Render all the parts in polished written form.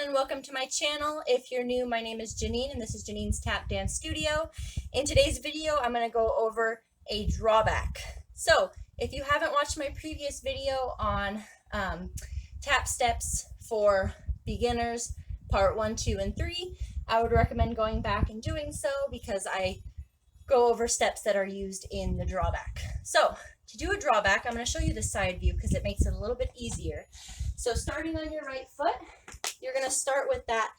everyone, welcome to my channel. If you're new, my name is Janine and this is Janine's Tap Dance Studio. In today's video, I'm going to go over a drawback. So if you haven't watched my previous video on tap steps for beginners, part 1, 2, and 3, I would recommend going back and doing so because I go over steps that are used in the drawback. So to do a drawback, I'm going to show you the side view because it makes it a little bit easier. So starting on your right foot, you're going to start with that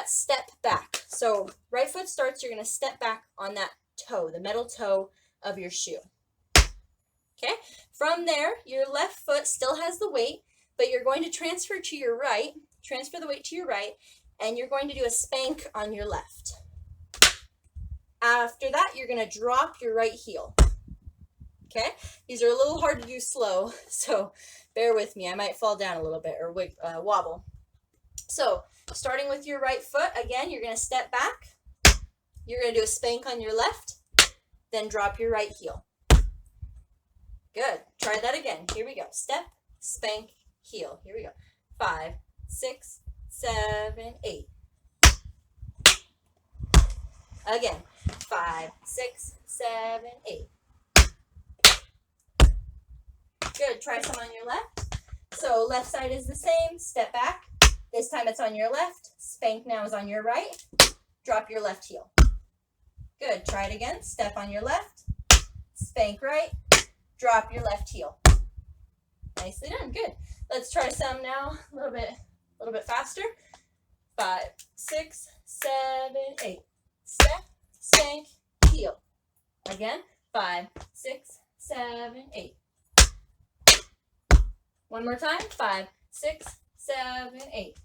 step back. So right foot starts, you're going to step back on that toe, the metal toe of your shoe. Okay, from there, your left foot still has the weight, but you're going to transfer to your right, transfer the weight to your right, and you're going to do a spank on your left. After that, you're going to drop your right heel. Okay, these are a little hard to do slow, so bear with me. I might fall down a little bit or wobble. So starting with your right foot, again, you're going to step back. You're going to do a spank on your left, then drop your right heel. Good. Try that again. Here we go. Step, spank, heel. Here we go. 5, 6, 7, 8. Again. 5, 6, 7, 8. Good. Try some on your left. So left side is the same. Step back. This time it's on your left. Spank now is on your right. Drop your left heel. Good. Try it again. Step on your left. Spank right. Drop your left heel. Nicely done. Good. Let's try some now. A little bit faster. 5, 6, 7, 8. Step, spank, heel. Again. 5, 6, 7, 8. One more time. 5, 6, 7, 8.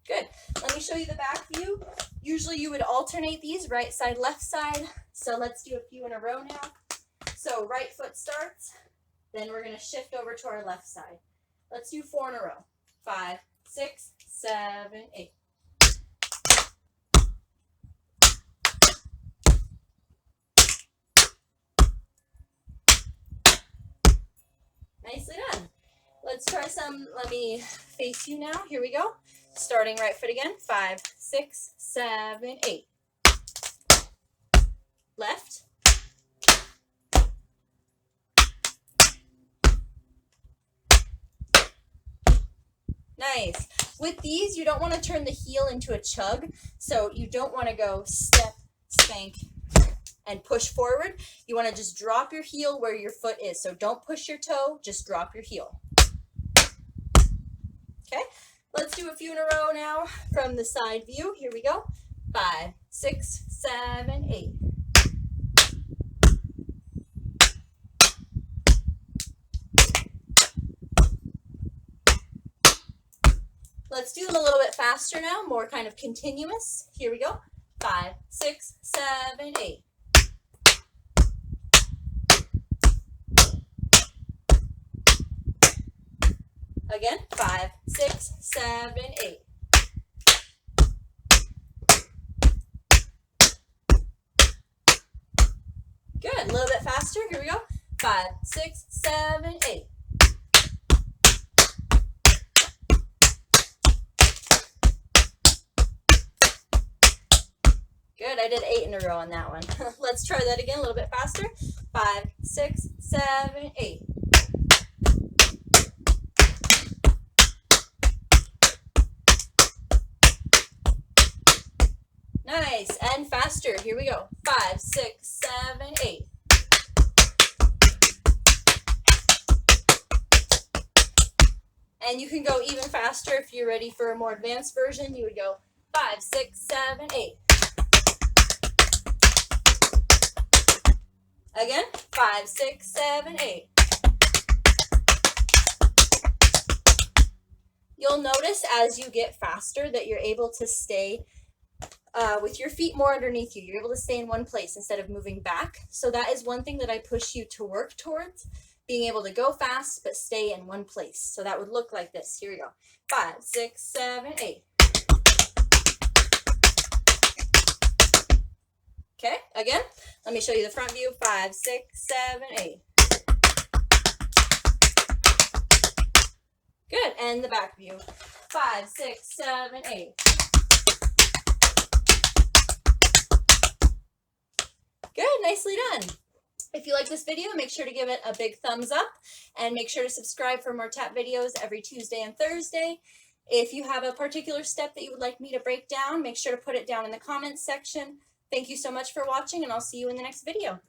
Good. Let me show you the back view. Usually you would alternate these, right side, left side. So let's do a few in a row now. So right foot starts, then we're going to shift over to our left side. Let's do 4 in a row. 5, 6, 7, 8. Nicely done. Let's try some. Let me face you now. Here we go. Starting right foot again. 5, 6, 7, 8. Left. Nice. With these, you don't want to turn the heel into a chug. So you don't want to go step, spank, and push forward. You want to just drop your heel where your foot is. So don't push your toe, just drop your heel. Okay, let's do a few in a row now from the side view. Here we go. 5, 6, 7, 8. Let's do them a little bit faster now, more kind of continuous. Here we go. 5, 6, 7, 8. Again, 5, 6, 7, 8. Good. A little bit faster. Here we go. 5, 6, 7, 8. Good. I did 8 in a row on that one. Let's try that again a little bit faster. 5, 6, 7, 8. Nice. And faster. Here we go. 5, 6, 7, 8. And you can go even faster if you're ready for a more advanced version. You would go 5, 6, 7, 8. Again, 5, 6, 7, 8. You'll notice as you get faster that you're able to stay with your feet more underneath you. You're able to stay in one place instead of moving back. So that is one thing that I push you to work towards, being able to go fast but stay in one place. So that would look like this. Here we go. 5, 6, 7, 8. Okay, again, let me show you the front view. 5, 6, 7, 8. Good. and the back view. 5, 6, 7, 8. Good, nicely done. If you like this video, make sure to give it a big thumbs up and make sure to subscribe for more tap videos every Tuesday and Thursday. If you have a particular step that you would like me to break down, make sure to put it down in the comments section. Thank you so much for watching, and I'll see you in the next video.